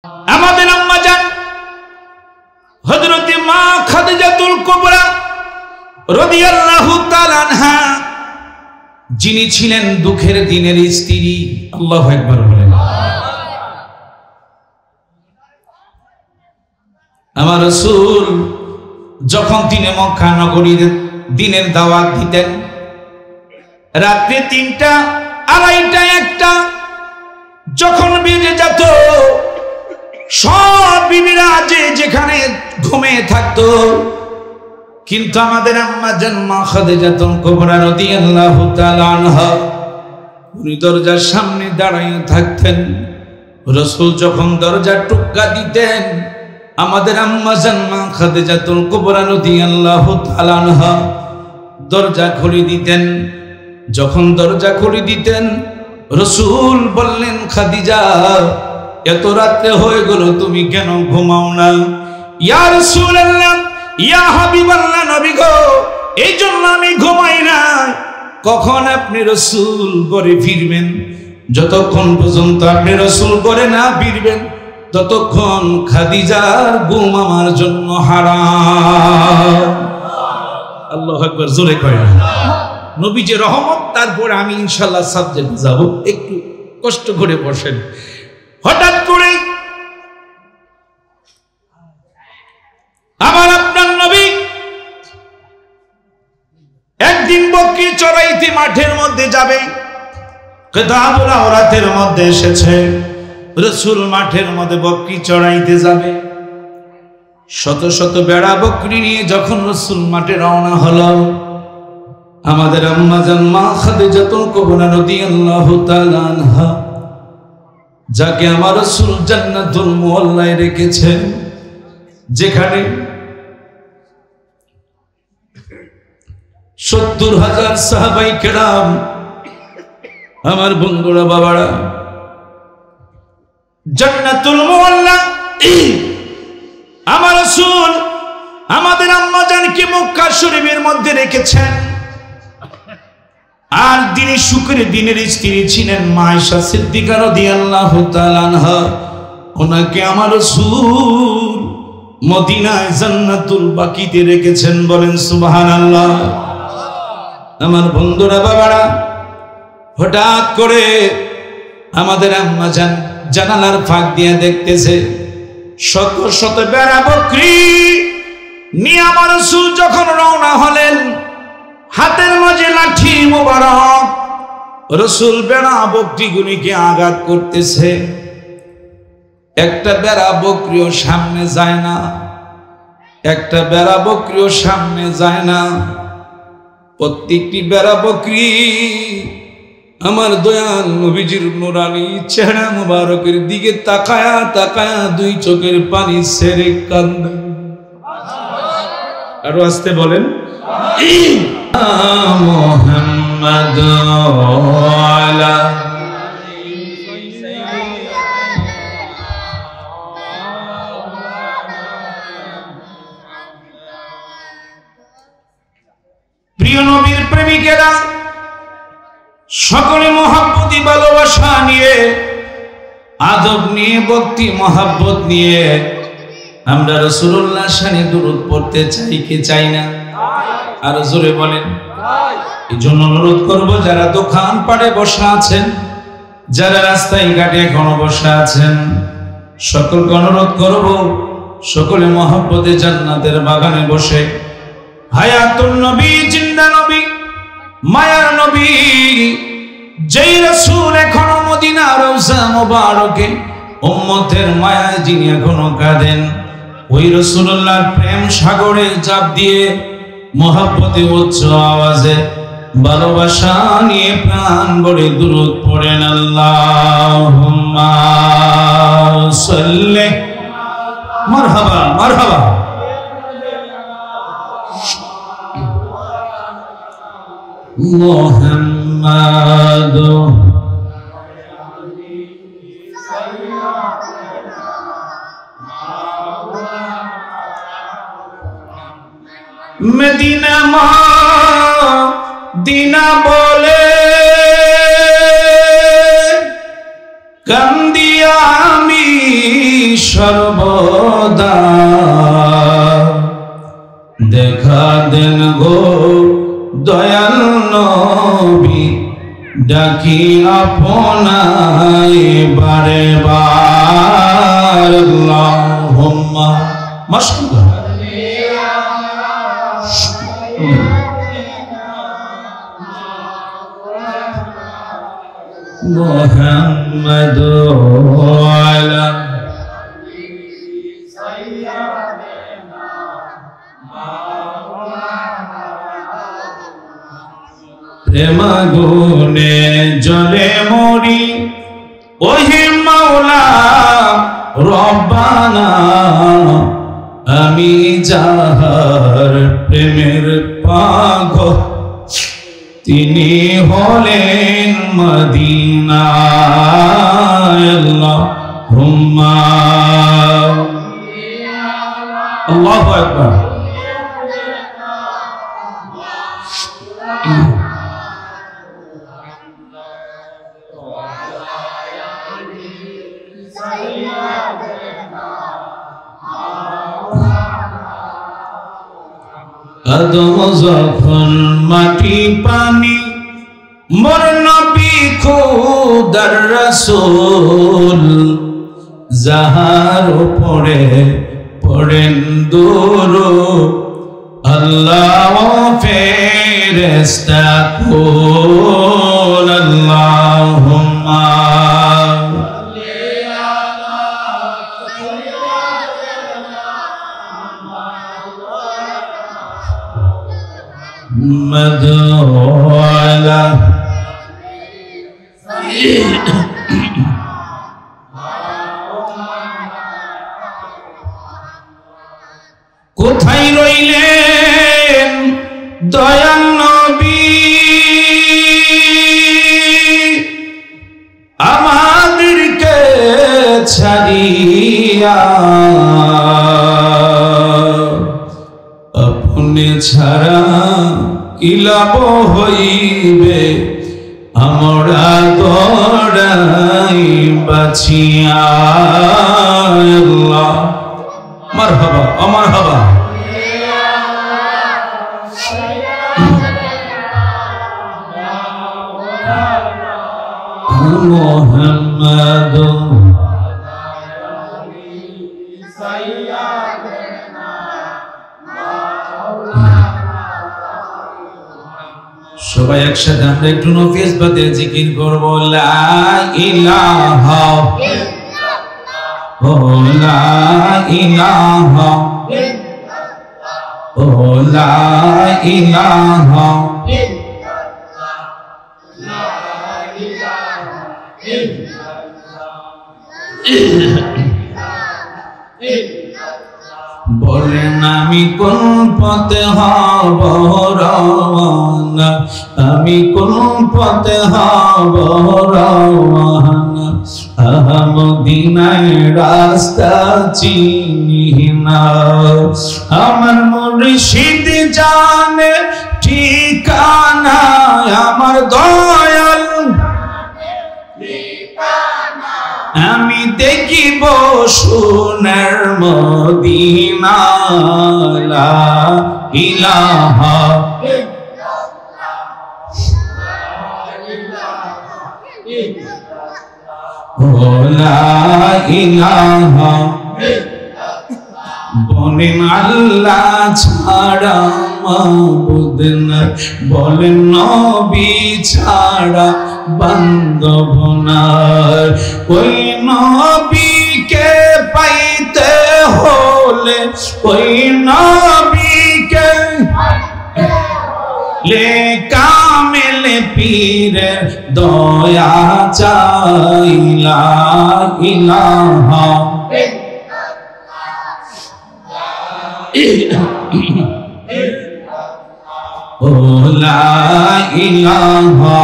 আমাদের আম্মা জান হযরত মা খাদিজাতুল কুবরা রাদিয়াল্লাহু তাআলা আনহা, যিনি ছিলেন দুঃখের দিনের স্ত্রী। আল্লাহু আকবার বলেন। আমার রাসূল যখন তিনি মক্কা নগরীর দিনের দাওয়াত দিতেন, রাত্রে ৩টা, ২:৩০, ১টা যখন বেজে যেত, সব বিবিরা যেখানে ঘুমিয়ে থাকতো, কিন্তু আমাদের আম্মা জান মা খাদিজাতুল কুবরা রাদিয়াল্লাহু তাআলা আনহা উনি দরজার সামনে দাঁড়িয়ে থাকতেন। রাসূল যখন দরজা টোকা দিতেন, আমাদের আম্মা জান মা খাদিজাতুল কুবরা রাদিয়াল্লাহু তাআলা আনহা দরজা খুলে দিতেন। যখন দরজা খুলে দিতেন, রাসূল বললেন, খাদিজা, এত রাতে হয়ে গেল, তুমি কেন ঘুমাও না? ইয়া রাসূলুল্লাহ, ইয়া হাবিবাল্লাহ, নবী গো, এই জন্য আমি ঘুমাই না। কখন আপনি রাসূল ঘরে ফিরবেন? যতক্ষণ পর্যন্ত আপনি রাসূল ঘরে না ফিরবেন, ততক্ষণ খাদিজার ঘুম আমার জন্য হারাম। আল্লাহু আকবার, জোরে করেন। নবীজি রহমত, তারপরে আমি ইনশাআল্লাহ সাবজেক্ট যাব, একটু কষ্ট করে বসেন। হঠাৎ করে আমার আপনার নবী একদিন বকরি চড়াইতে মাঠের মধ্যে যাবে। কিতাবুল আওরাতের মধ্যে এসেছে, রাসূল মাঠের মধ্যে বকরি চড়াইতে যাবে। শত শত বেড়া বকরি নিয়ে যখন রাসূল মাঠে রওনা হলো, আমাদের আম্মা জান মা খাদিজাতুল কুবরা রাদিয়াল্লাহু তাআলা আনহা, যাকে আমার রাসূল জান্নাতুল মুআল্লায় রেখেছেন, যেখানে ৭০,০০০ সাহাবায়ে কেরাম, আমার বন্ধুরা, বাবারা, জান্নাতুল মুআল্লা আমার রাসূল আমাদের আম্মা জানকে মক্কা শরীফের মধ্যে রেখেছেন। আর তিনি শুকরের দিনের স্ত্রী ছিলেন মা আয়েশা সিদ্দিকা রাদিয়াল্লাহু তাআলা আনহা, ওনাকে আমার রাসূল মদিনায় জান্নাতুল বাকিতে রেখেছেন। বলেন সুবহানাল্লাহ। আমার বন্ধুরা, বাবারা, হঠাৎ করে আমাদের আম্মা জান জানালার ফাঁক দিয়ে দেখতেছে শত শত বেড়া বকরি নিয়ে আমার রাসূল যখন রওনা হলেন, হাতের মাঝে লাঠি মোবারক, রাসূল বেড়া বকরিগুলিকে আঘাত করতেছে। একটা বেড়া বকরিও সামনে যায় না, একটা বেড়া বকরিও সামনে যায় না। প্রত্যেকটি বেড়া বকরি আমার দয়াল নবীজির নূরানী চেহারা মুবারকের দিকে তাকায়া তাকায়া দুই চোখের পানি ছেড়ে কান্দে। আরো আসতে বলেন, মুহাম্মাদ আলা প্রিয় নবীর প্রেমিকেরা সকলে মহব্বতি ভালোবাসা নিয়ে, আদব নিয়ে, ভক্তি মহব্বত নিয়ে আমরা রাসূলুল্লাহ শানে দুরূদ পড়তে চাই কি চাই না? আর জোরে বলেন। এই জন্য অনুরোধ করব, যারা দোকান পাড়ে বসা আছেন, যারা রাস্তায় ঘাটে এখনো বসা আছেন, সকলকে অনুরোধ করব, সকলে মহব্বতে জান্নাতের বাগানে বসে হায়াতুন নবী, জিন্দা নবী, মায়ার নবী, যেই রাসূল এখনো মদিনা রওজা মুবারকে উম্মতের মায়ায় যিনি এখনো কাঁদেন, ওই রাসূলুল্লাহর প্রেম সাগরে ঝাঁপ দিয়ে মহব্বতে উচ্চ আওয়াজে ভালোবাসা নিয়ে প্রাণ ভরে দুরূদ পড়েন। আল্লাহুম্মা সাল্লি, মারহাবা মারহাবা। মুহাম্মাদ মদিনা মদিনা বলে কান্দিয়া আমি সর্বদা দেখা দেন গো দয়াল নবী ডাকি আপনায় বারে বার আল্লাহুম্মা মাশাআল্লাহ محمد وعلى প্রেম গুনে জলে মরি ওহে মাওলা রব্বানা আমি যাহার প্রেমের পাগল তিনি হলেন মদিনায় আল্লাহুম্মা আল্লাহু আকবার আদম যখন মাটি পানি মোর নবী খোদার রাসূল যাহার উপরে পড়েন দুরূদ আল্লাহ ফেরেশতা কুল আল্লাহুম্মা محمد وعلى কোথায় রইলেন দয়াল নবী আমাদেরকে ছাড়িয়া আপনি ছাড়া কি লাভ হইবে আমরা দৌড়াই বাছিয়া আল্লাহ মারহাবা মারহাবা মুহাম্মদ সবাই একসাথে আমরা একটু নফিস বাদে জিকির করব লা ইলাহা ও লা ইলাহা ও লা ইলাহা বলেন আমি কোন পথে হব রওয়ানা আমি কোন পথে হব রওয়ানা মদিনায় রাস্তা চিনি না আমার মুর্শিদ জানে ঠিকানা আমার দয়াল আমি দেখিব সোনার মদিনা লা ইলাহা ও লা ইলাহা বলেন আল্লাহ ছাড়া মাবুদ নাই বলেন নবী ছাড়া বান্ধব নাই ওই নবীকে পাইতে হলে ওই নবীকে লে কামিল পীরে দয়া চাইলা ইলাহা ও লা ইলাহা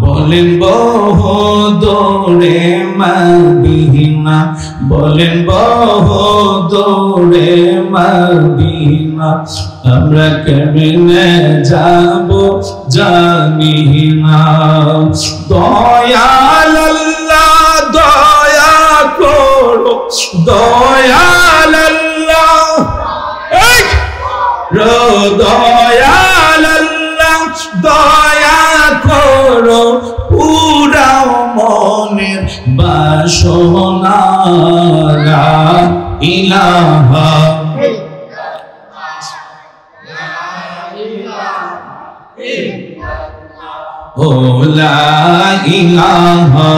বলেন বহু দূরে মদিনা বলেন বহুদূরে মদিনা আমরা কেমনে যাব জানি না দয়াল আল্লাহ দয়া করো দয়াল আল্লাহ দয়াল আল্লাহ দয়া করো পুরাও মনের বাসনা লা ইলাহা ও লা ইলাহা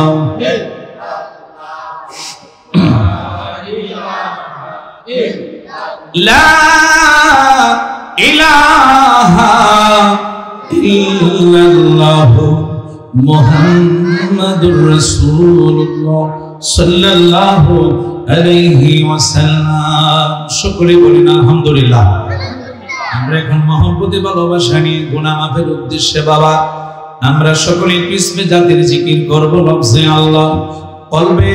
লা ইলাহা ইল্লাল্লাহ মুহাম্মাদুর রাসূলুল্লাহ সাল্লাল্লাহু আলাইহি ওয়াসাল্লাম সকলে বলেন আলহামদুলিল্লাহ। আমরা এখন মহব্বতে ভালোবাসা নিয়ে গুনাহ মাফের উদ্দেশ্যে বাবা আমরা সকলে কিসমে জাতির জিকির করব লফজে আল্লাহ। কলবে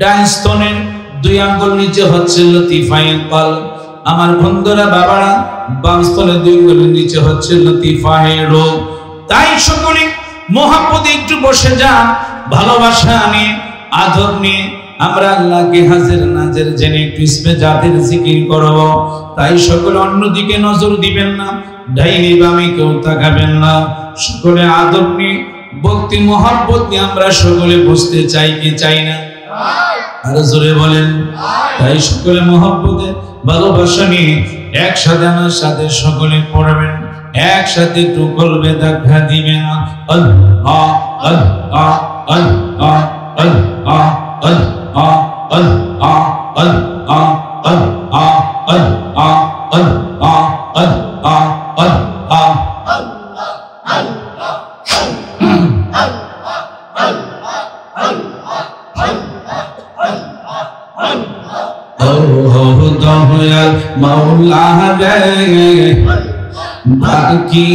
ডান স্তনের দুই আঙ্গুল নিচে হচ্ছে লতিফায়ে কলব। আমার বন্ধুরা বাবারা বাম স্তনের দুই আঙ্গুলের নিচে হচ্ছে লতিফায়ে রূহ। তাই সকলে মহব্বতে একটু বসে যান, ভালোবাসা নিয়ে আদর নিয়ে আমরা আল্লাহকে হাজির নাজির জেনে কিসমে জাতির জিকির করব। তাই সকলে অন্যদিকে নজর দিবেন না, ডাইনি বামে কেউ তাকাবেন না। সকলে আদর নিয়ে ভক্তি মহব্বত নিয়ে আমরা সকলে বসতে চাই কি চাই না? আর জোরে বলেন। তাই সকলে মহব্বতে ভালোবাসা নিয়ে একসাথে আমার সাথে সকলে পড়বেন, একসাথে একটু কলবে দেখা দিবেন। আল্লাহ আল্লাহ আল্লাহ আল্লাহ আল্লাহ আল্লাহ আল্লাহ আল্লাহ আল্লাহ আল্লাহ আল্লাহ আল্লাহ দয়াল মাওলা রে বাকি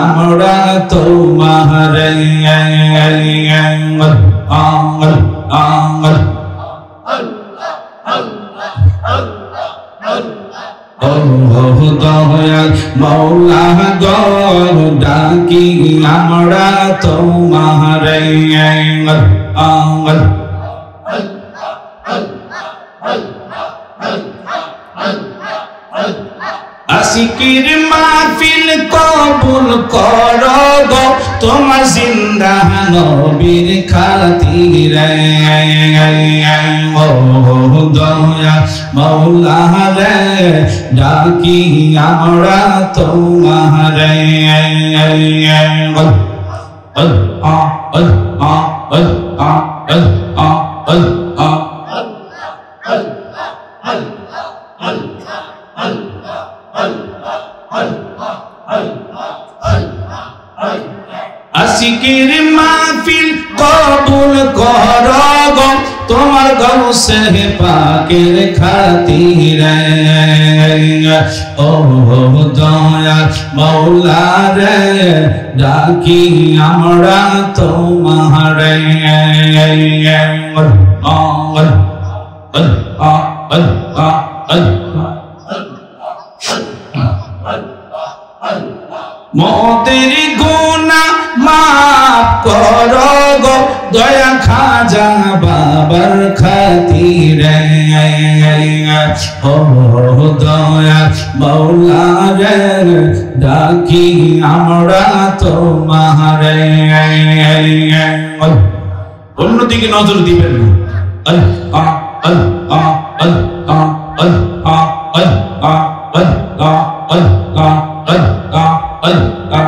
আমরা তোমার দয়াল মাওলা গর ডাকি আমরা তোমার আশিকির মাহফিল কবুল করো গো তোমার জিন্দা নবীর খাতিরে। ও দয়া মাওলা রে ডাকি আমরা তোমার আশিকির মাহফিল কবুল করো গো তোমার গৌসে পাকের খাতিরে। ও দয়া মাওলা রে ডাকি আমরা তোমার মতের গুনাহ মাফ করো গো দয়া খাজা বাবার খাতিরে। ও দয়া মাওলা রে ডাকি আমরা তোমার অন্যদিকে নজর দিবেন না। আল্লাহ আল্লাহ আল্লাহ আল্লাহ আল্লাহ আল্লাহ আল্লাহ আল্লাহ আল্লাহ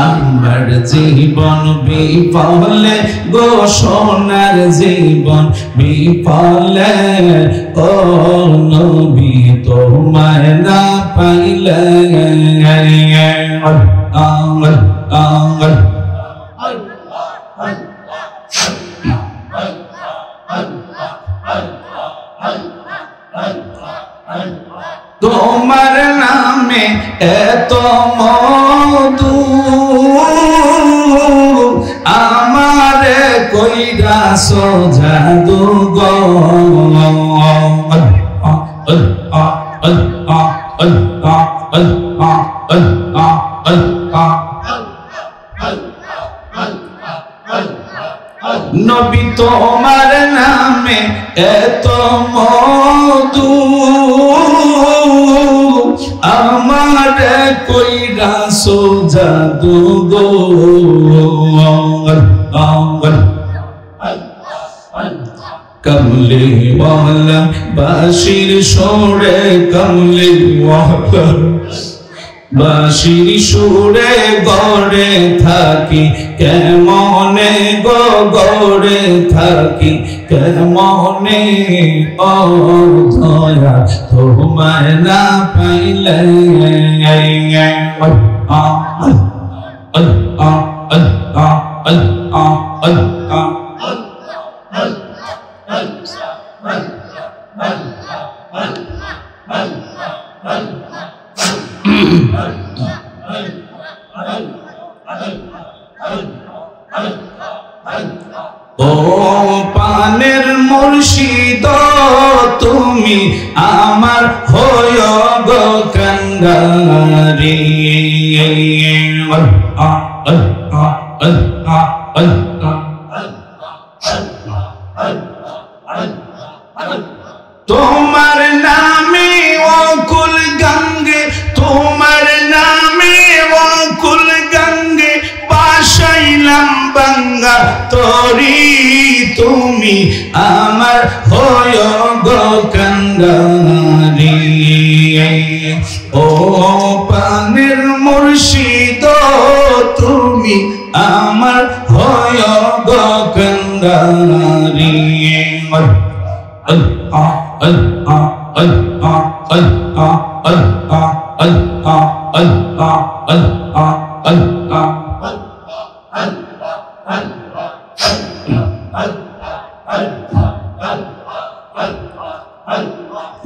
আমার জীবন বিফলে গো সোনার জীবন বিফলে। ও নবী তোমায় না পাইলে তোমার নামে এত মধু আমারে কইরা জাদু গো নবী তোমার নামে এত মধু আমার কইরা জাদু গো কমলি ওয়ালা বাশির সুরে কমলি ওয়ালা বাশির সুরে গড়ে থাকি কেমনে গো গড়ে থাকি কেমনে ও দয়া তোমায় না পাইলে ও পানের মুর্শিদ তুমি আমার হয় গো কান্ডারি তোমার নামে অকুল গঙ্গে তোমার নামে অকুল গঙ্গে বাসাইলাম বাঙ্গা তরি তুমি আমার হয় গো কান্ডারি ও পানের মুর্শিদ তুমি আমার হয় গো কান্ডারি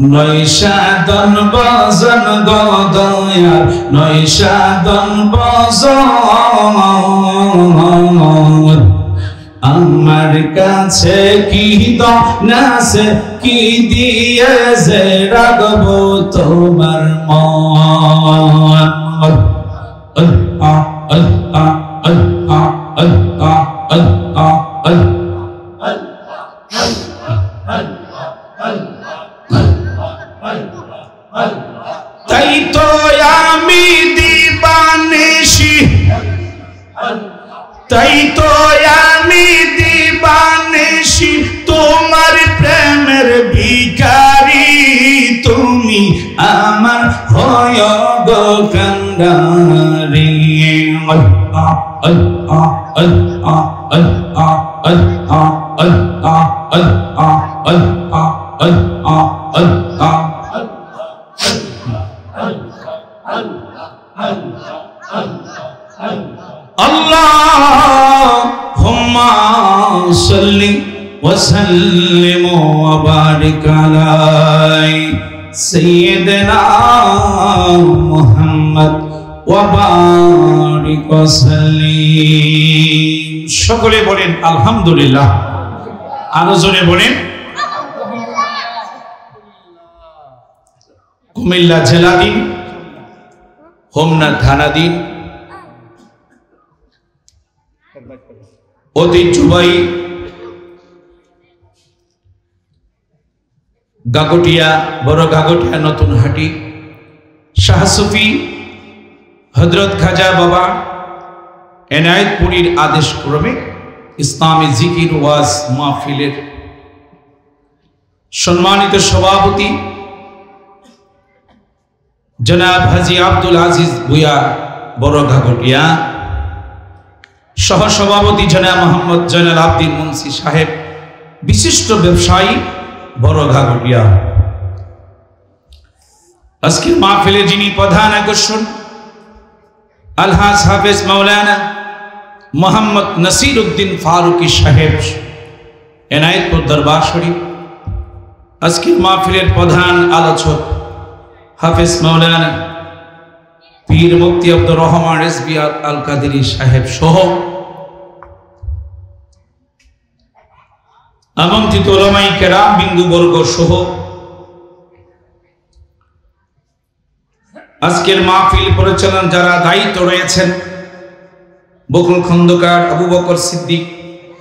নৈশাদন বজন গদয়া নৈশাদন বজন আমার কাছে কি দাসে কি দিয়ে যে রাখবো তোমার মন তাই তো আমি দিবানিশি তাই তো আমি দিবানিশি তোমার প্রেমের ভিখারি তুমি আমার হয় গো কান্ডারি Allahumma salli wa sallim wa barik ala sayyidina Muhammad wa barik wa sallim সকলে বলেন আলহামদুলিল্লাহ আরো জোরে বলেন কুমিল্লা জেলাধীন হোমনা থানাধীন ঐতিহ্যবাহী গাগটিয়া বড় গাগটিয়া নতুন হাটি শাহ সুফি হযরত খাজা বাবা এনায়েতপুরীর আদেশ ক্রমে ইসলামী জিকির ওয়াজ মাহফিলের সম্মানিত সভাপতি জনাব হাজী আব্দুল আজিজ ভুঁইয়া বড় গাগটিয়া সহসভাপতি জনাব মোহাম্মদ জয়নাল আবদিন মুন্সি সাহেব বিশিষ্ট ব্যবসায়ী বড় গাগটিয়া আজকের মাহফিলে যিনি প্রধান আকর্ষণ আলহাজ হাফেজ মাওলানা মোহাম্মদ নাসির উদ্দিন ফারুকি সাহেব এনায়েতপুর দরবার শরীফ আজকের মাহফিলের প্রধান আলোচক হাফেজ মাওলানা পীর মুফতি আব্দুর রহমান রেজভী আল কাদেরী সাহেব সহ আমন্ত্রিত উলামায়ে কেরাম বিন্দুবর্গ সহ আজকের মাহফিল পরিচালনার যারা দায়িত্ব রয়েছেন, বকুল খন্দকার, আবু বকর সিদ্দিক,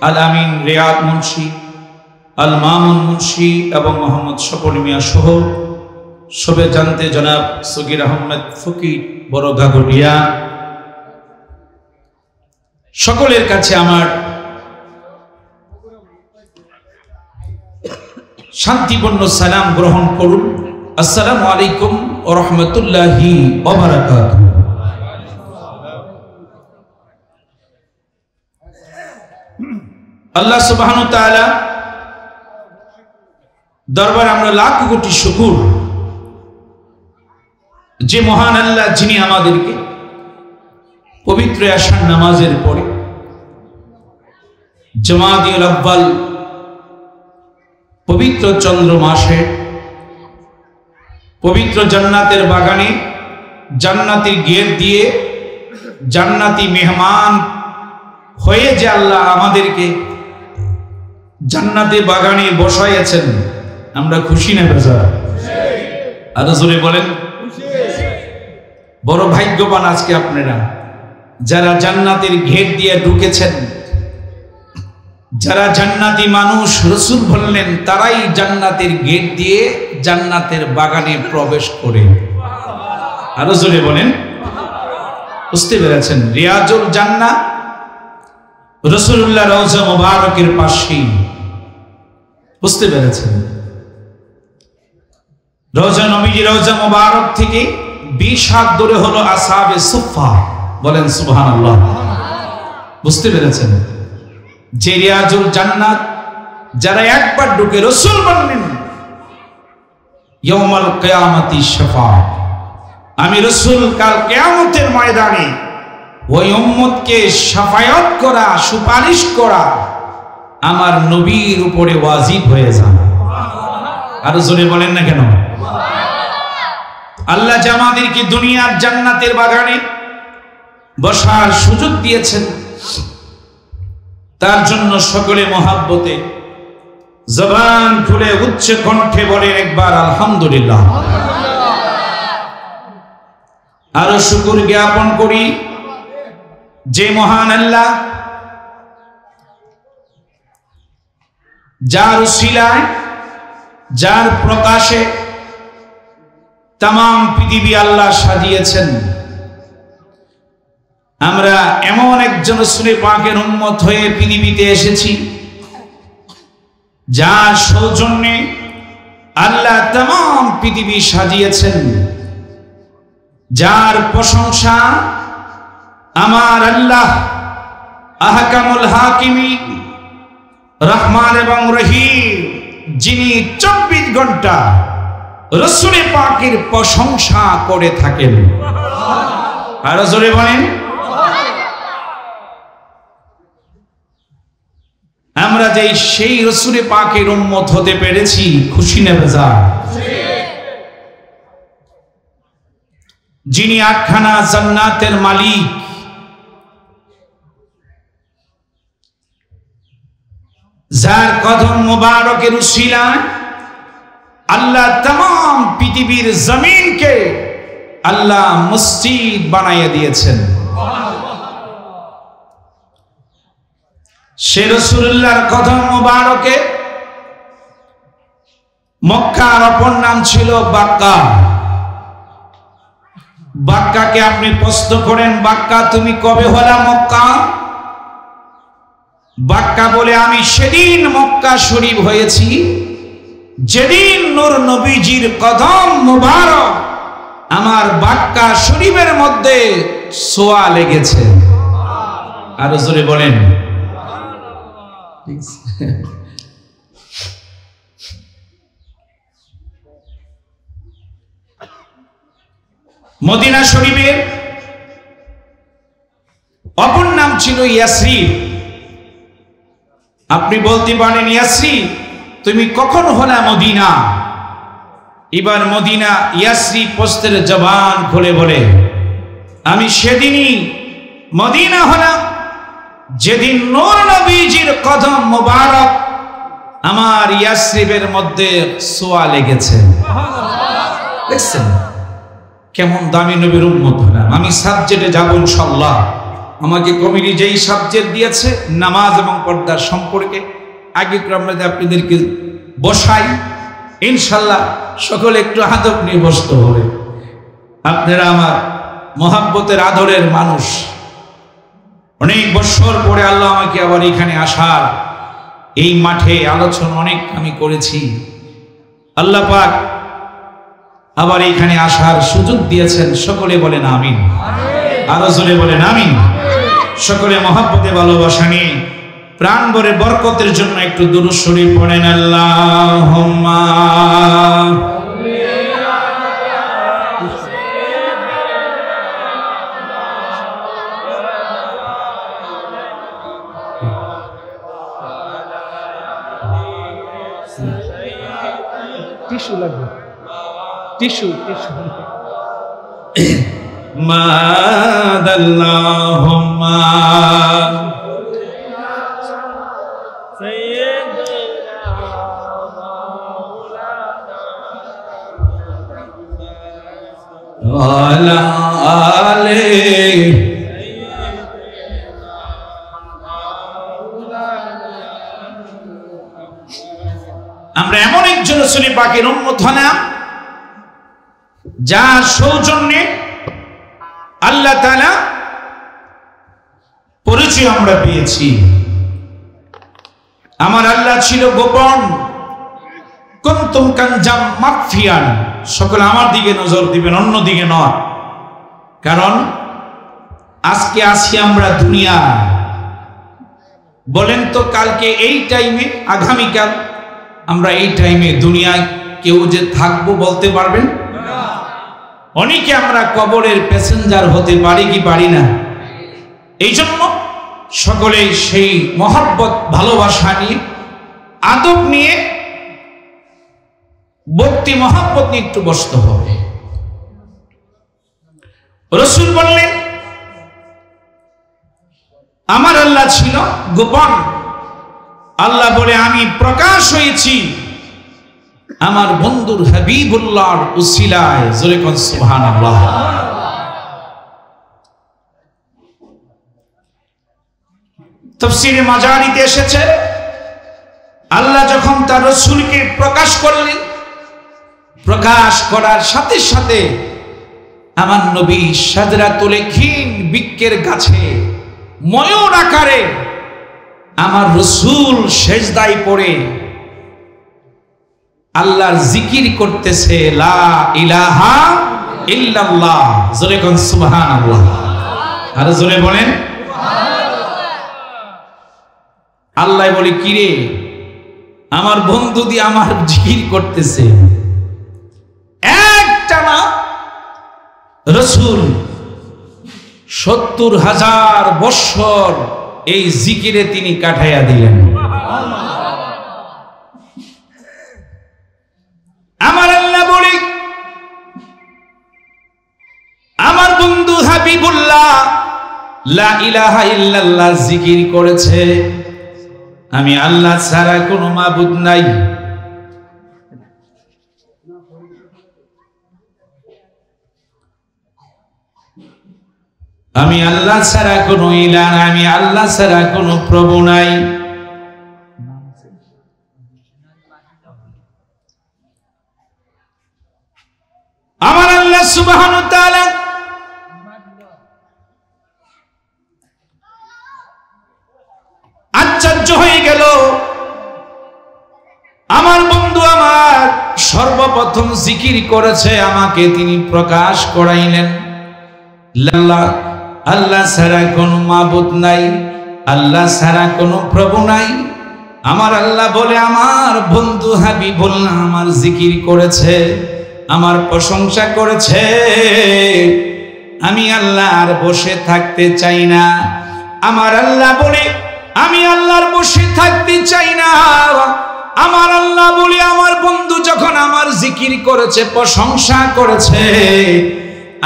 আল আমিন রিয়াদ মুন্সি, আল মামুন মুন্সি এবং মোহাম্মদ স্বপন মিয়া সহ সবে জানতে জনাব সগির আহমেদ ফকির বড় গাগরিয়া, সকলের কাছে আমার শান্তিপূর্ণ সালাম গ্রহণ করুন। আসসালামু আলাইকুম ওয়া রাহমাতুল্লাহি ওয়া বারাকাতুহু। আল্লাহ সুবহানাহু ওয়া তাআলা দরবারে আমরা লাখ কোটি শুকর, যে মহান আল্লাহ যিনি আমাদেরকে পবিত্র আশার নামাজের পরে জমাদিউল আউয়াল পবিত্র চন্দ্র মাসে পবিত্র জান্নাতের বাগানে জান্নাতি গেট দিয়ে জান্নাতি মেহমান হয়ে যে আল্লাহ আমাদেরকে জান্নাতে বাগানে বসাইয়াছেন, আমরা খুশি না বেজার? আরো জোরে বলেন। বড় ভাগ্যবান আজকে আপনারা যারা জান্নাতের গেট দিয়ে ঢুকেছেন, যারা জান্নাতি মানুষ। রাসূল বললেন তারাই জান্নাতের গেট দিয়ে জান্নাতের বাগানে প্রবেশ করে। আরো জোরে বলেন। বুঝতে পেরেছেন? রিয়াজুল জান্নাহ রাসূলুল্লাহ রওজা মুবারকের পাশেই। বুঝতে পেরেছেন? রওজা নবীজি রওজা মুবারক থেকে 20 হাত দূরে হলো আসহাবে সুফফা। বলেন সুবহানাল্লাহ। বুঝতে পেরেছেন? যে রিয়াজুল জান্নাত যারা একবার ঢুকে, রাসূল বললেন ইয়াউমাল কিয়ামতি শাফাআত, আমি রাসূল কাল কিয়ামতের ময়দানে ওই উম্মতকে শাফায়াত করা, সুপারিশ করা আমার নবীর উপরে ওয়াজিব হয়ে যায়। আর জোরে বলেন না কেন? আল্লাহ আমাদেরকে দুনিয়ার জান্নাতের বাগানে বসার সুযোগ দিয়েছেন, তার জন্য সকলে মহাব্বতে জবান খুলে উচ্চ কণ্ঠে বলেন একবার আলহামদুলিল্লাহ। আরো শুকর জ্ঞাপন করি যে মহান আল্লাহ যার উসিলায়, যার প্রকাশে তামাম পৃথিবী আল্লাহ সাজিয়েছেন। আমরা এমন একজন রাসূলের পাকের উম্মত হয়ে পৃথিবীতে এসেছি যার সৌজন্যে আল্লাহ তামাম পৃথিবী সাজিয়েছেন, যার প্রশংসা আমার আল্লাহ আহকামুল হাকিমিন রহমান এবং রহিম, যিনি 24 ঘন্টা রাসূলের পাকের প্রশংসা করে থাকেন। আর জোরে বলেন। আমরা যে সেই রাসূলের পাকের উম্মত হতে পেরেছি, খুশি না বেজার? যিনি আটখানা জান্নাতের মালিক, যার কদম মুবারকের উসিলায় আল্লাহ তামাম পৃথিবীর জমিনকে আল্লাহ মসজিদ বানাইয়া দিয়েছেন। সে রাসূলুল্লাহর কদম মুবারকে মক্কার অপর নাম ছিল বাক্কা। বাক্কাকে আপনি প্রশ্ন করেন, বাক্কা তুমি কবে হলা মক্কা? বাক্কা বলে আমি সেদিন মক্কা শরীফ হয়েছি যেদিন নূর নবীজির কদম মুবারক আমার বাক্কা শরীফের মধ্যে ছোঁয়া লেগেছে। আরো জোরে বলেন। মদিনা শরীফের অপর নাম ছিল ইয়াসরিব। আপনি বলতে পারেন ইয়াসরিব তুমি কখন হলা মদিনা? এবার মদিনা ইয়াসরিব প্রশ্নের জবান খুলে বলে আমি সেদিনই মদিনা হলাম যেদিন নূর নবীজির কদম মোবারক আমার ইয়াসরিবের মধ্যে ছোঁয়া লেগেছে। দেখছেন কেমন দামি নবীর উম্মত হলাম। আমি সাবজেক্টে যাব ইনশাআল্লাহ। আমাকে কমিটি যেই সাবজেক্ট দিয়েছে নামাজ এবং পর্দার সম্পর্কে, আগে ক্রমে আপনাদেরকে বসাই ইনশাআল্লাহ। সকলে একটু আদব নিয়ে বসতে হবে। আপনারা আমার মহাব্বতের আদরের মানুষ। অনেক বছর পরে আল্লাহ আমাকে আবার এখানে আসার, এই মাঠে আলোচনা অনেক আমি করেছি। আল্লাহ পাক আবার এখানে আসার সুযোগ দিয়েছেন। সকলে বলেন আমিন, আরো জোরে বলেন আমিন। সকলে মহাব্বতে ভালোবাসা নিয়ে প্রাণ ভরে বরকতের জন্য একটু দুরূদ শরীফ পড়েন। আল্লাহুম্মা টিস্যু লাগবে, টিস্যু মাদাল্লাহুম্মা ওয়ালা আলিহি আমরা এমন একজন রাসূল পাকের উম্মত হলাম যার সৌজন্যে আল্লাহ তাআলা পরিচয় আমরা পেয়েছি। আমার আল্লাহ ছিল গোপন, কুনতুম কানজাম মাখফিয়ান। সকলে আমার দিকে নজর দিবেন, অন্য দিকে নয়। কারণ আজকে আসি আমরা দুনিয়া, বলেন তো কালকে এই টাইমে, আগামীকাল আমরা এই টাইমে দুনিয়ায় কেউ যে থাকবো বলতে পারবেন? অনেকে আমরা কবরের প্যাসেঞ্জার হতে পারি কি পারি না? এই জন্য সকলে সেই মহব্বত ভালোবাসা নিয়ে, আদব নিয়ে, ভক্তি মহব্বত নিয়ে একটু বসতে হবে। রাসূল বললেন আমার আল্লাহ ছিল গোপন। আল্লাহ বলে আমি প্রকাশ হয়েছি আমার বন্ধুর হাবিবুল্লাহর উসিলায়। জোরে কোন সুবহানাল্লাহ। তাফসীরে মাজারিতে এসেছে আল্লাহ যখন তার রাসূলকে প্রকাশ করলেন, প্রকাশ করার সাথে সাথে আমার নবী সাদরাতুল খিন বৃক্ষের গাছে ময়ূর আকারে আমার রাসূল সেজদায় পড়ে আল্লাহর জিকির করতেছে, লা ইলাহা ইল্লাল্লাহ। জোরে কোন সুবহানাল্লাহ। আর জোরে বলেন আল্লাহ বলে কিরে আমার বন্ধু দিয়ে আমার জিকির করতেছে। একটানা রাসূল ৭০,০০০ বৎসর এই জিকিরে তিনি কাটাইয়া দিলেন। আমার আল্লাহ বলি আমার বন্ধু হাবিবুল্লাহ লা ইলাহা ইল্লাল্লাহ জিকির করেছে, আমি আল্লাহ ছাড়া কোনো মাবুদ নাই। আমি আল্লাহ ছাড়া কোনো ইলাহ নাই, আমি আল্লাহ ছাড়া কোনো প্রভু নাই। আমার আল্লাহ সুবহানাহু ওয়া তাআলা আশ্চর্য হয়ে গেল। আমার বন্ধু আমার সর্বপ্রথম জিকির করেছে, আমাকে তিনি প্রকাশ করাইলেন আল্লাহ আল্লাহ ছাড়া কোনো মাবুদ নাই, আল্লাহ ছাড়া কোনো প্রভু নাই। আমার আল্লাহ বলে আমার বন্ধু হাবিবুল্লাহ আমার জিকির করেছে, আমার প্রশংসা করেছে। আমি আল্লাহ আর বসে থাকতে চাই না। আমার আল্লাহ বলে আমি আল্লাহর বসে থাকতে চাই না। আমার আল্লাহ বলে আমার বন্ধু যখন আমার জিকির করেছে, প্রশংসা করেছে,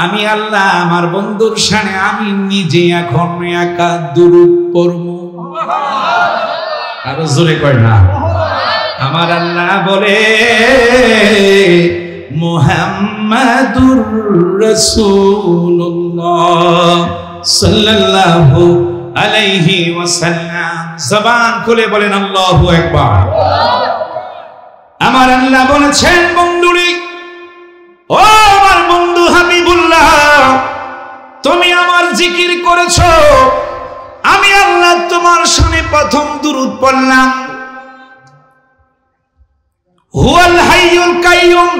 আমি আল্লাহ আমার বন্ধুর শানে আমি নিজে এখন একা দুরূদ পড়ব। আরো জোরে কয় না। আমার আল্লাহ বলে মুহাম্মাদুর রাসূলুল্লাহ সাল্লাল্লাহু আলাইহি ওয়াসাল্লাম। জবান খুলে বলেন আল্লাহু আকবার। আমার আল্লাহ বলেছেন বন্ধুরি, ও আমার বন্ধু হাবিবুল্লাহ, তুমি আমার জিকির করেছো, আমি আল্লাহ তোমার শানে প্রথম দুরূদ পড়লাম। হুয়াল হাইয়ুল কাইয়ুম,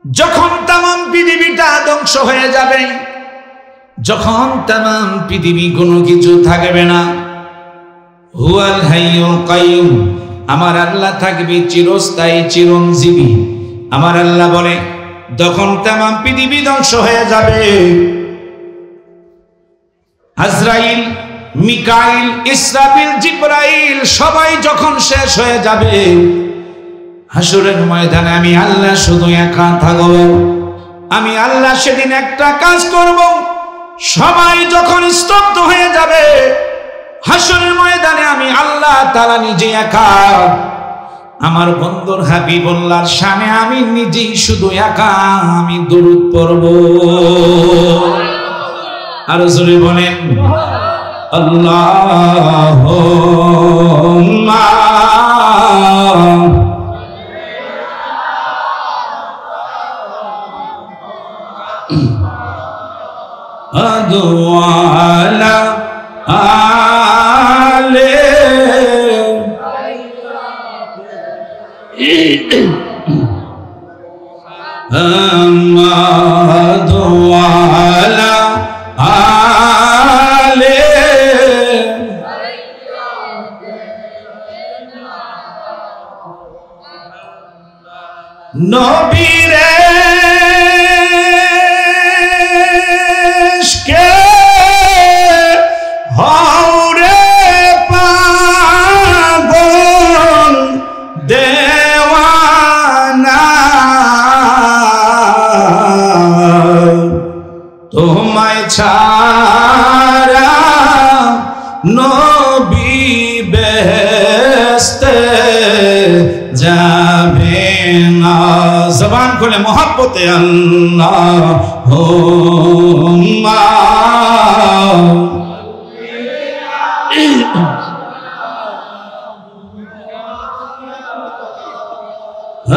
যখন তামাম পৃথিবীটা ধ্বংস হয়ে যাবে, যখন তামাম পৃথিবী কোনো কিছু থাকবে না, হুয়াল হাইয়ুল কাইয়ুম, আমার আল্লাহ থাকবে চিরস্থায়ী চিরঞ্জীবী। আমার আল্লাহ বলে যখন তামাম পৃথিবী ধ্বংস হয়ে যাবে, আজরাইল, মিকাইল, ইসরাফিল, জিবরাইল সবাই যখন শেষ হয়ে যাবে, হাসরের ময়দানে আমি আল্লাহ শুধু একা থাকব। আমি আল্লাহ সেদিন একটা কাজ করব, সবাই যখন স্তব্ধ হয়ে যাবে, হাসরের ময়দানে আমি আল্লাহ তাআলা নিজে একা আমার বন্ধুর হাবিবুল্লাহর শানে আমি নিজেই শুধু একা আমি দুরূদ পড়ব। আর জোরে বলেন আল্লাহুম্মা আদওয়ালা আলে আদওয়ালা আলে নবীরে তোমায় ছাড়া নবী বেহেশতে যাবে না। জবান খুলে মোহাব্বতে আল্লাহুম্মা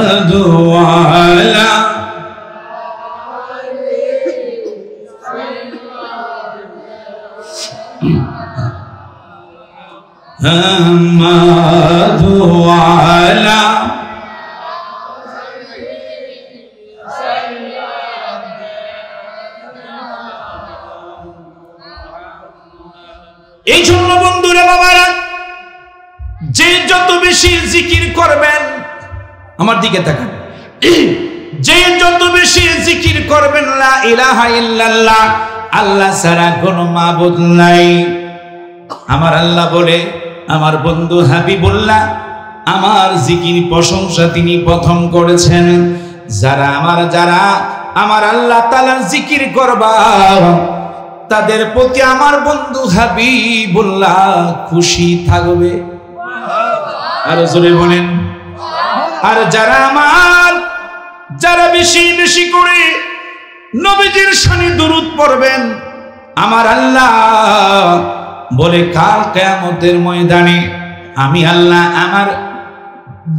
আদওয়ালা আদওয়ালা এই জন্য বন্ধুরা বাবারা, যে যত বেশি জিকির করবেন, আমার দিকে তাকান, যে যত বেশি জিকির করবেন লা ইলাহা ইল্লাল্লাহ, আল্লাহ ছাড়া কোনো মাবুদ নাই। আমার আল্লাহ বলে আমার বন্ধু হাবিবুল্লাহ আমার জিকির প্রশংসা তিনি প্রথম করেছেন। যারা আমার আল্লাহ তাআলার জিকির করবা, তাদের প্রতি আমার বন্ধু হাবিবুল্লাহ খুশি থাকবে। আর জোরে বলেন। আর যারা বেশি বেশি করে নবীজির শানে দুরূদ পড়বেন, আমার আল্লাহ বলে কাল কিয়ামতের ময়দানে আমি আল্লাহ আমার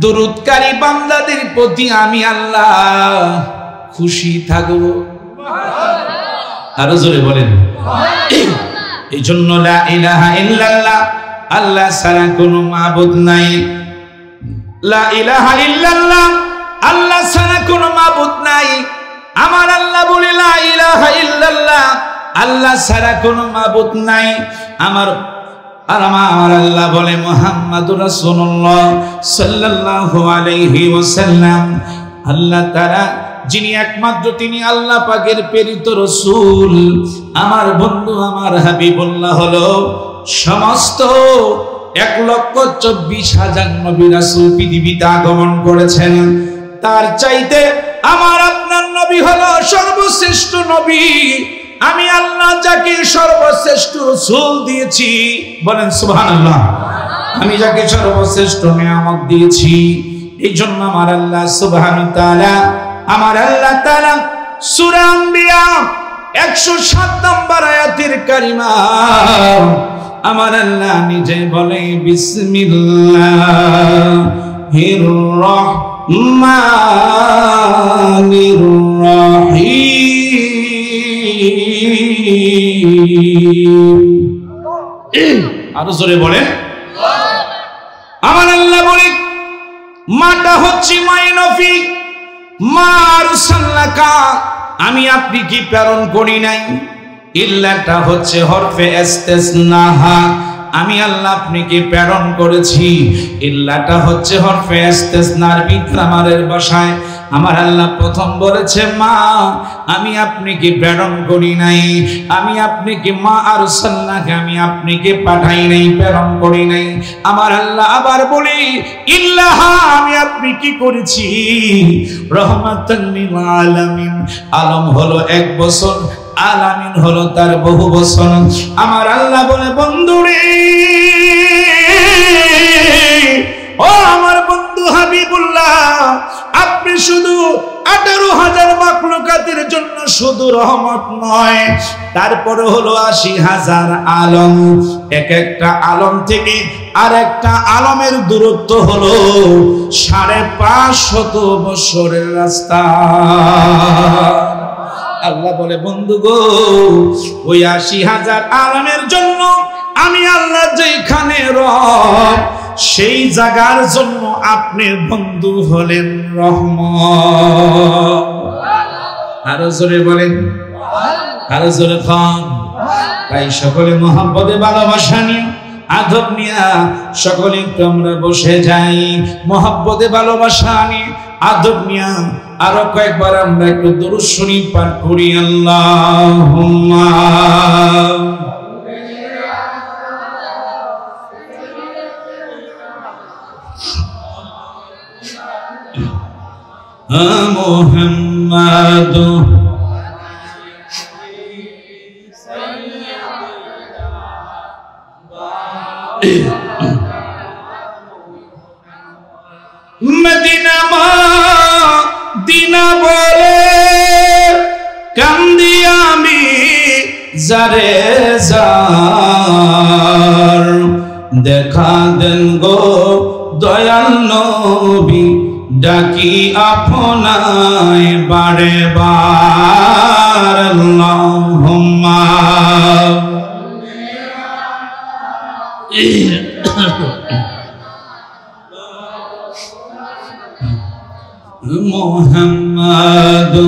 দুরূদকারী বান্দাদের প্রতি আমি আল্লাহ খুশি থাকব। আরো জোরে বলেন। এই জন্য লা ইলাহা ইল্লাল্লাহ, আল্লাহ ছাড়া কোনো মাবুদ নাই। লা ইলাহা ইল্লাল্লাহ, আল্লাহ ছাড়া কোনো মাবুদ নাই। আমার আল্লাহ বলে লা ইলাহা ইল্লাল্লাহ, আল্লাহ ছাড়া কোনো মাবুদ নাই। আমার আল্লাহ বলে মুহাম্মাদুর রাসূলুল্লাহ সাল্লাল্লাহু আলাইহি ওয়াসাল্লাম, আল্লাহ তাআলা যিনি একমাত্র, তিনি আল্লাহ পাকের প্রেরিত রাসূল। আমার বন্ধু আমার হাবিবুল্লাহ হলো সমস্ত 1,24,000 নবী রাসূল পৃথিবীতে আগমন করেছেন। তার চাইতে আমার আপনার নবী হলো সর্বশ্রেষ্ঠ নবী। আমি আল্লাহ যাকে সর্বশ্রেষ্ঠ রাসূল দিয়েছি, বলেন সুবহানাল্লাহ। আমি যাকে সর্বশ্রেষ্ঠ নিয়ামত দিয়েছি, এই জন্য আমার আল্লাহ সুবহানাহু তাআলা সূরা আম্বিয়া 107 নম্বর আয়াতের কারিমা আমার আল্লাহ নিজে বলে, বিসমিল্লাহির রহমানির রহিম। আরো জোরে বলেন। আমার আল্লাহ বলে, মাটা হচ্ছে মাইনফি মা আরসালনাকা, আমি আপনি কি প্রেরণ করি নাই। ইল্লাটা হচ্ছে হরফে ইস্তিসনাহা, আমি আল্লাহ আপনাকে প্রেরণ করেছি। ইল্লাটা হচ্ছে হরফে ইস্তিসনার বিগ্রামারের ভাষায় আমার আল্লাহ প্রথম বলেছে মা, আমি আপনাকে প্রেরণ করি নাই। আমি আপনাকে মা আরসালনাকা, আমি আপনাকে পাঠাই নাই, প্রেরণ করি নাই। আমার আল্লাহ আবার বলি ইল্লাহা, আমি আপনি কি করেছি রহমাতাল লিল আলামিন। আলম হলো এক বছর, আলামিন হলো তার বহু বছর। আমার আল্লাহ বলে, বন্ধুরে ও আমার বন্ধু হাবিবুল্লাহ, আপনি শুধু 18,000 মাখলুকাতের জন্য শুধু রহমত নয়, তারপরে হলো 80,000 আলম। এক একটা আলম থেকে আর একটা আলমের দূরত্ব হলো 550 বছরের রাস্তা। আল্লাহ বলে, বন্ধু গো, ওই 80,000 আলমের জন্য আমি আল্লাহ যেখানে রব, সেই জায়গার জন্য আপনি বন্ধু হলেন রহমত। আরো জোরে বলেন, আরো জোরে খান। তাই সকলে মহব্বতে ভালোবাসা নিয়ে, আদব নিয়ে সকলে একটু আমরা বসে যাই, মহব্বতে ভালোবাসা নিয়ে, আদব নিয়ে আরো কয়েকবার আমরা একটু দুরূদ শরীফ পাঠ করি। আল্লাহুম্মা মুহাম্মাদু মদিনা মদিনা বলে কান্দি আমি যারে যার, দেখা দেন গো দয়াল নবী, ডাকি আপনায় বারে বার। আল্লাহুম্মা মুহাম্মাদু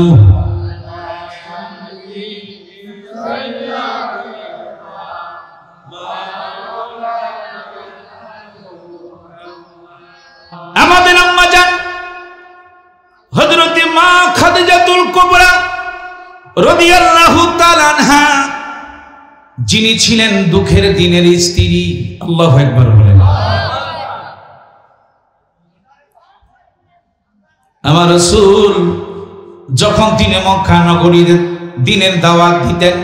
আমাদের আম্মা জান হযরত মা খাদিজাতুল কুবরা রাদিয়াল্লাহু তাআলা আনহা, যিনি ছিলেন দুঃখের দিনের স্ত্রী। আল্লাহু আকবার বলেন। আমার রাসূল যখন তিনি মক্কা নগরীর দিনের দাওয়াত দিতেন,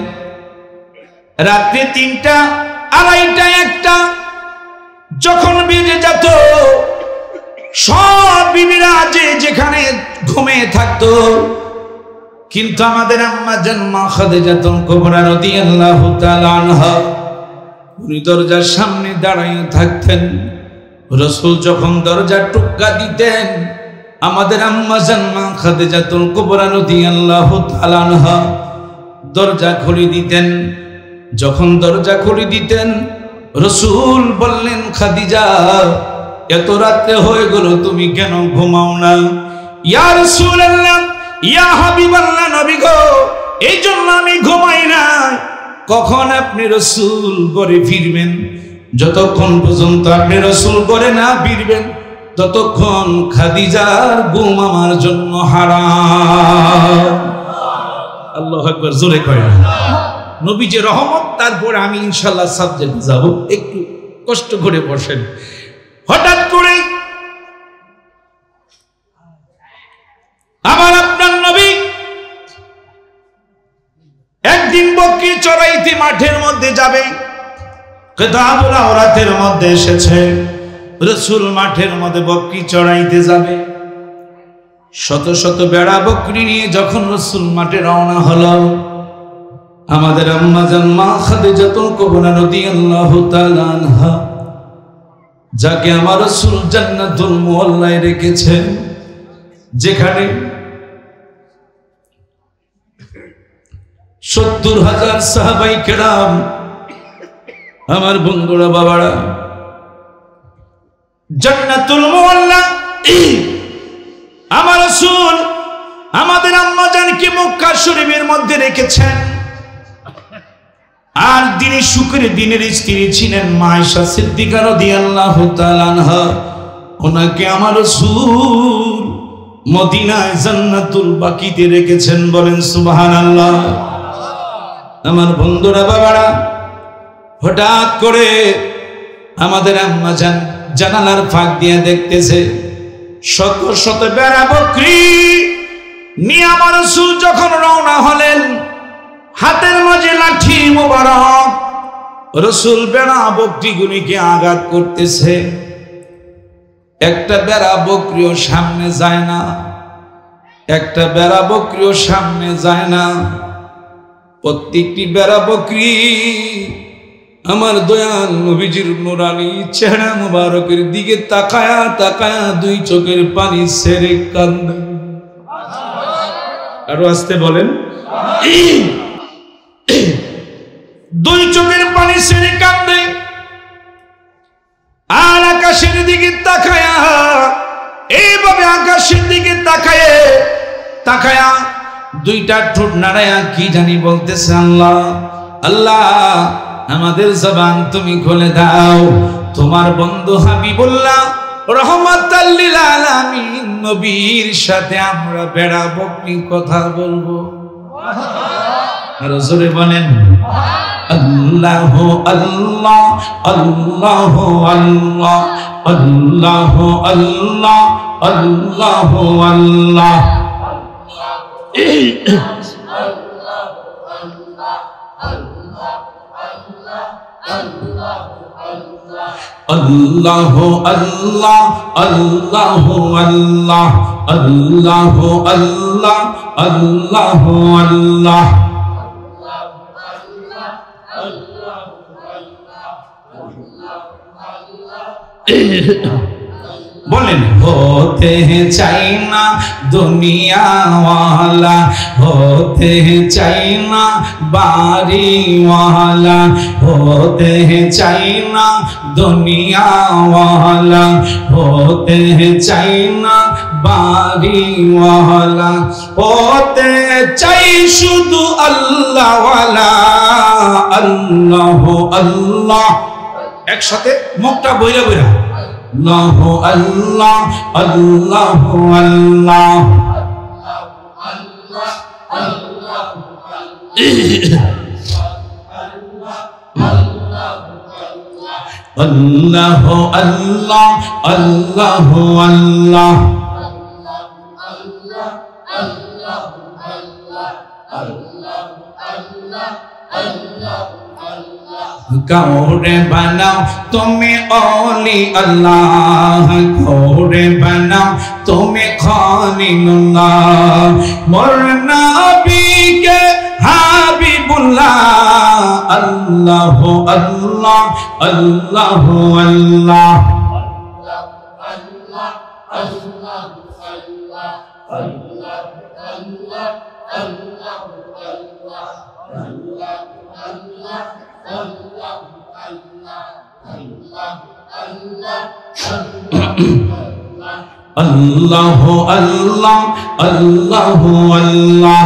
রাত্রে 3টা, 2:30টা, 1টা যখন বেজে যেত, সব বিবিরা যে যেখানে ঘুমিয়ে থাকতো, কিন্তু আমাদের আম্মা জান মা খাদিজাতুল কুবরা রাদিয়াল্লাহু তাআলা আনহা উনি দরজার সামনে দাঁড়িয়ে থাকতেন। রাসূল যখন দরজার টুক্কা দিতেন, আমাদের আম্মা জান মা খাদিজাতুল কুবরা রাদিয়াল্লাহু তাআলা আনহা দরজা খুলে দিতেন। যখন দরজা খুলে দিতেন, রাসূল বললেন, খাদিজা, এত রাতে হয়ে গেল, তুমি কেন ঘুমাও না? ইয়া রাসূলুল্লাহ, ইয়া হাবিবাল্লাহ, নবী গো, এই জন্য আমি ঘুমাই না। কখন আপনি রাসূল করে ফিরবেন? যতক্ষণ পর্যন্ত আপনি রাসূল করে না ফিরবেন, ততক্ষণ খাদিজার ঘুম আমার জন্য হারাম। আল্লাহু আকবার, জোরে করেন। নবী যে রহমত, তারপর আমি ইনশাআল্লাহ সাবজেক্ট যাব, একটু কষ্ট করে বসেন। হঠাৎ করে আমার আপনার নবী একদিন বকরি চড়াইতে মাঠের মধ্যে যাবে। কিতাবুল আওরাতের মধ্যে এসেছে রাসূল মাঠের মধ্যে বকরি চড়াইতে যাবে। শত শত বেড়া বকরি নিয়ে যখন রাসূল মাঠে রওনা হলো, আমাদের আম্মা জান মা খাদিজাতুল কুবরা রাদিয়াল্লাহু তাআলা আনহা, যাকে আমার রাসূল জান্নাতুল মুআল্লায় রেখেছেন, যেখানে ৭০,০০০ সাহাবাই কেরাম, আমার বন্ধুরা বাবারা, জান্নাতুল মুআল্লা আমার রাসূল আমাদের আম্মা জানকে মক্কা শরীফের মধ্যে রেখেছেন। আর তিনি শুকরের দিনের স্ত্রী ছিলেন মা আয়েশা সিদ্দিকা রাদিয়াল্লাহু তাআলা আনহা, ওনাকে আমার রাসূল মদিনায় জান্নাতুল বাকিতে রেখেছেন। বলেন সুবহানাল্লাহ। আমার বন্ধুরা বাবারা, হঠাৎ করে আমাদের আম্মা জান জানালার ফাঁক দিয়ে দেখতেছে শত শত বেড়া বকরি নিয়ে আমার রাসূল যখন রওনা হলেন, হাতের মাঝে লাঠি মোবারক, রাসূল বেড়া বকরিগুলিকে আঘাত করতেছে। একটা বেড়া বকরিও সামনে যায় না, একটা বেড়া বকরিও সামনে যায় না। প্রত্যেকটি বেড়া বকরি আমার দয়াল নবীজির নুরানি চেহারা মুবারকের দিকে তাকায়া তাকায়া দুই চোখের পানি ছেড়ে কান্দে। আরো আসতে বলেন, দুই চোখের পানি ছেড়ে কান্দে। আর আকাশের দিকে তাকায়া, এইভাবে আকাশের দিকে তাকায়ে তাকায়া দুইটা ঠোঁট নাড়ায়া কি জানি বলতেছে, আল্লাহ আল্লাহ, আমাদের জবান তুমি খুলে দাও, তোমার বন্ধু হাবিবুল্লাহ রহমাতাল লিল আলামিন নবীর সাথে আমরা বেড়া বকরি কথা বলবো। আর জোরে বলেন আল্লাহ আল্লাহ আল্লাহ আল্লাহ আল্লাহ আল্লাহ আল্লাহ আল্লাহ। আল্লাহ আল্লাহ আল্লাহ আল্লাহ আল্লাহ আল্লাহ আল্লাহ আল্লাহ। বলেন होते हैं चाइना दुनिया वाला, होते हैं चाइना बारी वाला, होते हैं चाइना दुनिया वाला, होते हैं चाइना बारी वाला, होते चाই শুধু আল্লাহ ওয়ালা। আল্লাহ আল্লাহ, একসাথে মুখটা বইরা বইরা আল্লাহ আল্লাহ আল্লাহ আল্লাহ। আল্লাহ আল্লাহ আল্লাহ আল্লাহ। गौरे बनाओ तुम्हें ओली अल्लाह, गौरे बनाओ तुम्हें खलीलुल्लाह, मोर नबी के हबीबुल्लाह। अल्लाह अल्लाह अल्लाह अल्लाह। अल्लाह अल्लाह अल्लाह अल्लाह।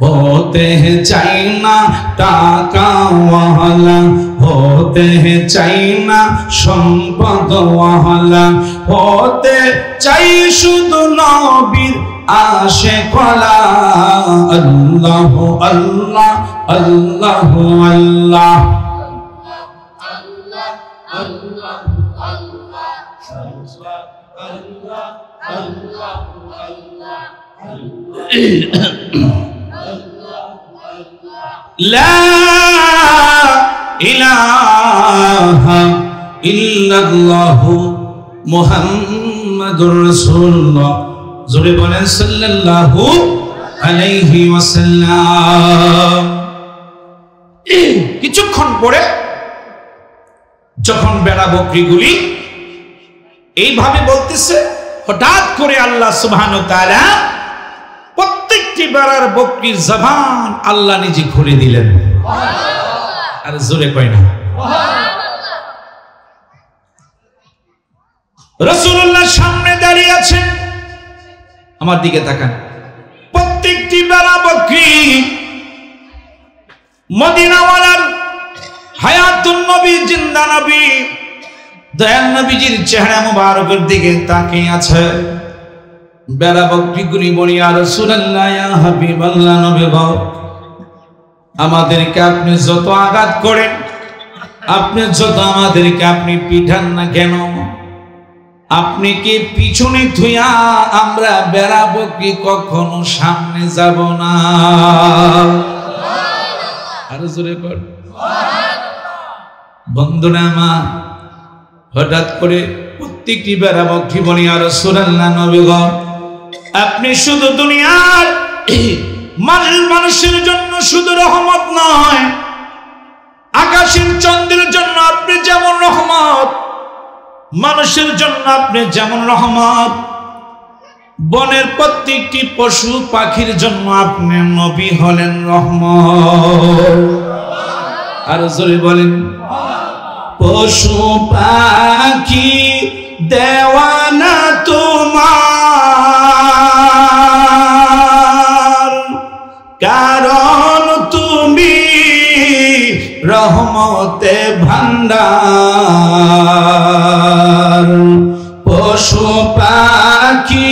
होते हैं चाइना टाका वाला, होते हैं चाइना সম্পদ वाला, होते চাই শুধু নবীর আশিক ওয়ালা। আল্লাহ আল্লাহ আল্লাহ আল্লাহ। Allah লা ইলাহা ইল্লাল্লাহু মুহাম্মাদুর রাসূলুল্লাহ। জোরে বলেন সাল্লাল্লাহু আলাইহি ওয়াসাল্লাম। কিছুক্ষণ পরে যখন বেড়া বকরিগুলি এইভাবে বলতেছে, হঠাৎ করে আল্লাহ সুবহানাহু ওয়া তাআলা প্রত্যেকটি বেড়ার বকরির জবান আল্লাহ নিজে খুলে দিলেন। আর জোরে কয় না রাসূলুল্লাহ সামনে দাঁড়িয়ে আছেন, আমার দিকে তাকান। প্রত্যেকটি বেড়া বকরি মদিনাওয়ালার হায়াতুন নবী, জিন্দা নবী, দয়াল নবীজির চেহারা মুবারকের দিকে তাকিয়ে আছে। বেড়া বকরিগুলি বলি, ইয়া রাসূলুল্লাহ, ইয়া হাবিবাল্লাহ, নবী গো, আমাদেরকে আপনি যত আঘাত করেন, আপনি যত আমাদেরকে আপনি পিঠান না কেন, আপনি কি পিছনে থুইয়া আমরা বেড়া বকরি কখনো সামনে যাব না? আরো জোরে কর বন্ধুরা আমার। হঠাৎ করে প্রত্যেকটি বেড়া বকরি বলি, ইয়া রাসূলুল্লাহ, নবী গো, আপনি শুধু দুনিয়ার মানুষের জন্য শুধু রহমত নয়, আকাশের চন্দ্রের জন্য আপনি যেমন রহমত, মানুষের জন্য আপনি যেমন রহমত, বনের প্রত্যেকটি পশু পাখির জন্য আপনি নবী হলেন রহমত। আর জোরে বলেন, পশু পাখি দেওয়ানা তোমার, কারণ তুমি রহমতে ভান্ডার। পশু পাখি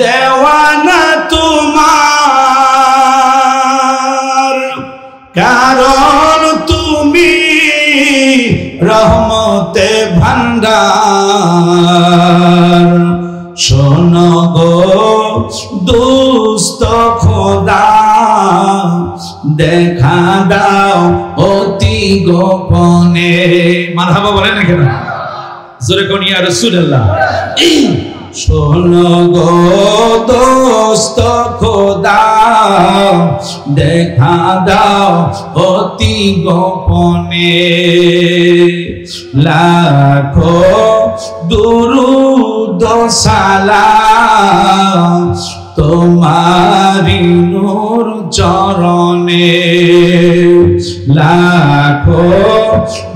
দেওয়ানা তোমার, কারণ তুমি রহমতে ভান্ডার। শোনো গো দুষ্ট খোদা, দেখা দাও অতি গোপনে। মারহাবা বলেন না কেন? জোরে কোন, ইয়া রাসূলুল্লাহ। শোনো গো দোস্ত খোদা, দেখা দাও অতি গোপনে। লাখো দুরূদ সালাম তোমারি নূর চরণে। লাখো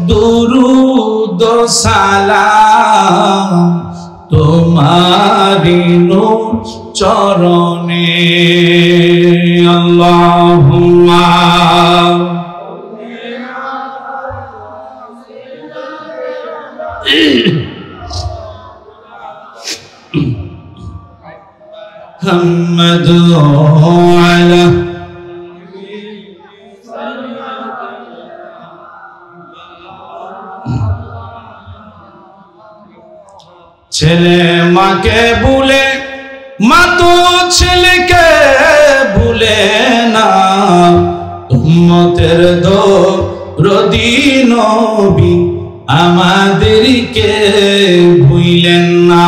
দুরূদ সালাম তোমারি নূর চরণে। আল্লাহুম্মা মুহাম্মাদু আলা ছেলে মাকে ভুলে, মা তো ছেলেকে ভুলে না। উম্মতের দরদি নবী আমাদেরকে ভুলেন না।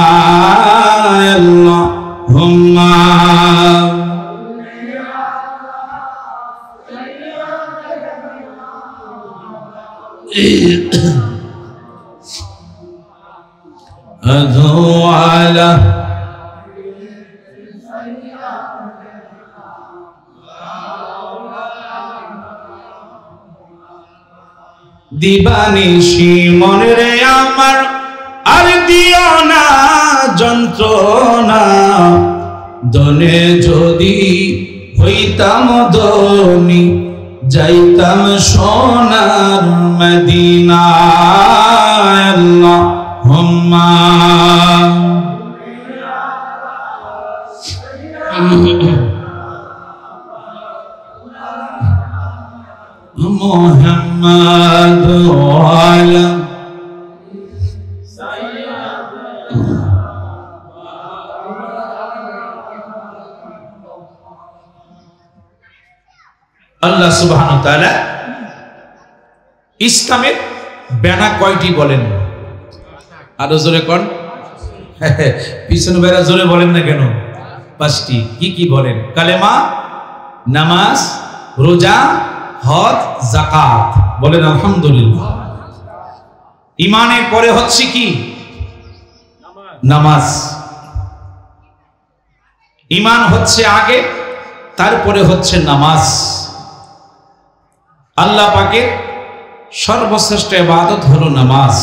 আল্লাহুম্মা আদু আলা দিবানিশি মনে আমার আর দিও না যন্ত্রণা। দনে যদি হইতাম ধনী, যাইতাম সোনার মদিনা। আল্লাহুম্মা মুহাম্মাদু আলা আল্লাহ সুবহানাহু ওয়া তাআলা ইসলামের বেনা কয়টি বলেন? আরো জোরে কোন, পিছনে বেড়া জোরে বলেন না কেন? 5টি। কি কি বলেন? কালেমা, নামাজ, রোজা, হজ, যাকাত। বলেন আলহামদুলিল্লাহ। ঈমানের পরে হচ্ছে কি? নামাজ। ঈমান হচ্ছে আগে, তারপরে হচ্ছে নামাজ। আল্লাহ পাকের সর্বশ্রেষ্ঠ ইবাদত হলো নামাজ।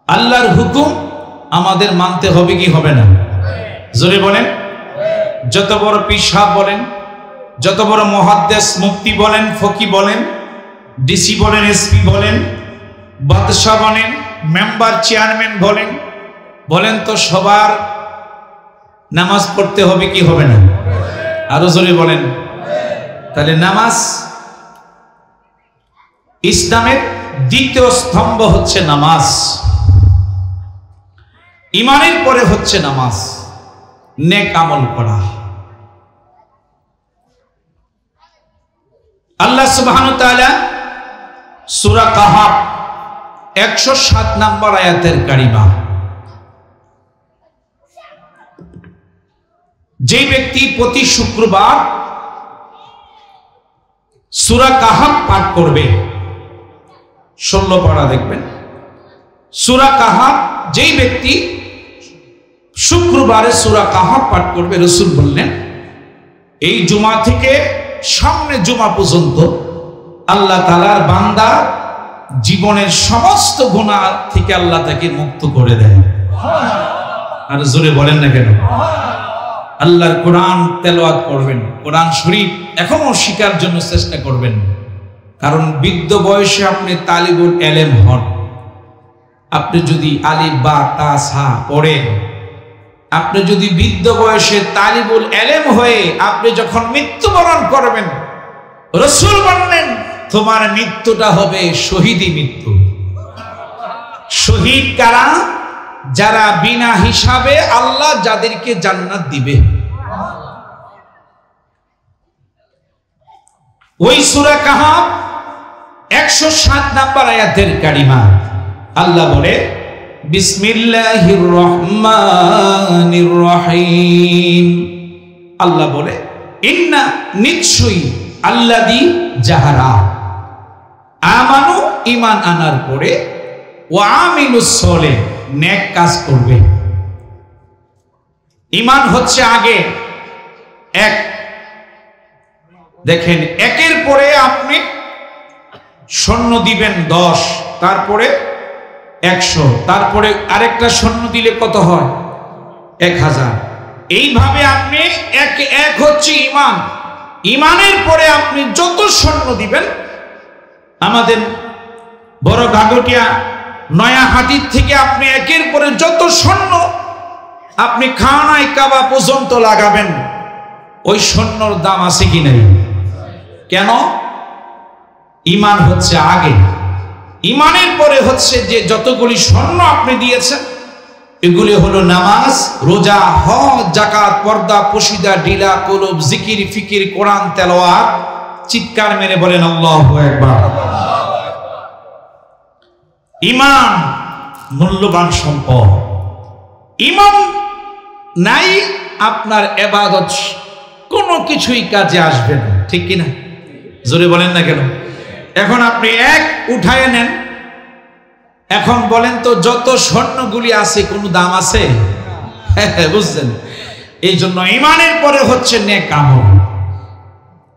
আল্লাহর হুকুম আমাদের মানতে হবে কি হবে না? জোরে বলেন। যত বড় পীর সাহেব বলেন, যত বড় মুহাদ্দিস মুফতি বলেন, ফকি বলেন, ডিসি বলেন, এসপি বলেন, বাদশা বলেন, মেম্বার চেয়ারম্যান বলেন, বলেন তো সবার নামাজ পড়তে হবে কি হবে না? আরো জোরে বলেন। তাহলে নামাজ ইসলামের দ্বিতীয় স্তম্ভ হচ্ছে নামাজ। ঈমানের পরে হচ্ছে নামাজ, নেক আমল করা। আল্লাহ সুবহানাহু ওয়া তাআলা সূরা কাহাফ 107 নম্বর আয়াতের কারিমা, যে ব্যক্তি প্রতি শুক্রবার সূরা কাহাফ পাঠ করবে, 16 পারা দেখবেন, সূরা কাহাফ, যেই ব্যক্তি শুক্রবারে সূরা কাহাফ পাঠ করবে, রাসূল বললেন এই জুমা থেকে সামনে জুমা পর্যন্ত আল্লাহ তাআলার বান্দা জীবনের সমস্ত গুনাহ থেকে আল্লাহ তাকে মুক্ত করে দেয়। আর জোরে বলেন না কেন? আল্লাহর কোরআন তেলাওয়াত করবেন, কোরআন শরীফ এখনো শিখার জন্য চেষ্টা করবেন। কারণ বৃদ্ধ বয়সে আপনি তালিবুল ইলম হন, আপনি যদি আলিফ বা তা সা পড়েন, আপনি যদি বৃদ্ধ বয়সে তালিবুল ইলম হয়ে আপনি যখন মৃত্যুবরণ করবেন, রাসূল বললেন তোমার মৃত্যুটা হবে শহীদি মৃত্যু। শহীদ কারা? যারা বিনা হিসাবে আল্লাহ যাদেরকে জান্নাত দিবে। ওই সূরা কাহাফ 107 নম্বর আয়াতের কারিমা, আল্লাহ বলে বিসমিল্লাহির রহমানির রহিম। আল্লাহ বলে ইন্না, নিশ্চয়ই, আল্লাযী যাহারা আমানু, ঈমান আনার পরে, ওয়া আমিলুস সলিহ, নেক কাজ করবে। ঈমান হচ্ছে আগে এক। দেখেন, একের পরে আপনি শূন্য দিবেন 10, তারপরে 100, তারপরে আরেকটা শূন্য দিলে কত হয়? 1000। এইভাবে আপনি এক হচ্ছে ঈমান। ঈমানের পরে আপনি যত শূন্য দিবেন, আমাদের বড় গাগটিয়া নয়া হাতির থেকে আপনি একের পরে যত শূন্য আপনি খানায় কাবা পর্যন্ত লাগাবেন, ওই শূন্যর দাম আছে কি নাই? কেন? ঈমান হচ্ছে আগে। ঈমানের পরে হচ্ছে যে যতগুলি স্বর্ণ আপনি দিয়েছেন, এগুলি হলো নামাজ, রোজা, হজ, যাকাত, পর্দা, পশিদা, ডিলা, কলব, জিকির, ফিকির, কোরআন তেলাওয়াত। চিৎকার মেরে বলেন আল্লাহু আকবার। ঈমান মূল্যবান সম্পদ। ঈমান নাই, আপনার ইবাদত কোনো কিছুই কাজে আসবে না, ঠিক কিনা? জোরে বলেন না কেন? এখন আপনি এক উঠায় নেন, এখন বলেন তো যত স্বর্ণগুলি আছে কোনো দাম আছে? বুঝছেন? এই জন্য ঈমানের পরে হচ্ছে নেক আমল।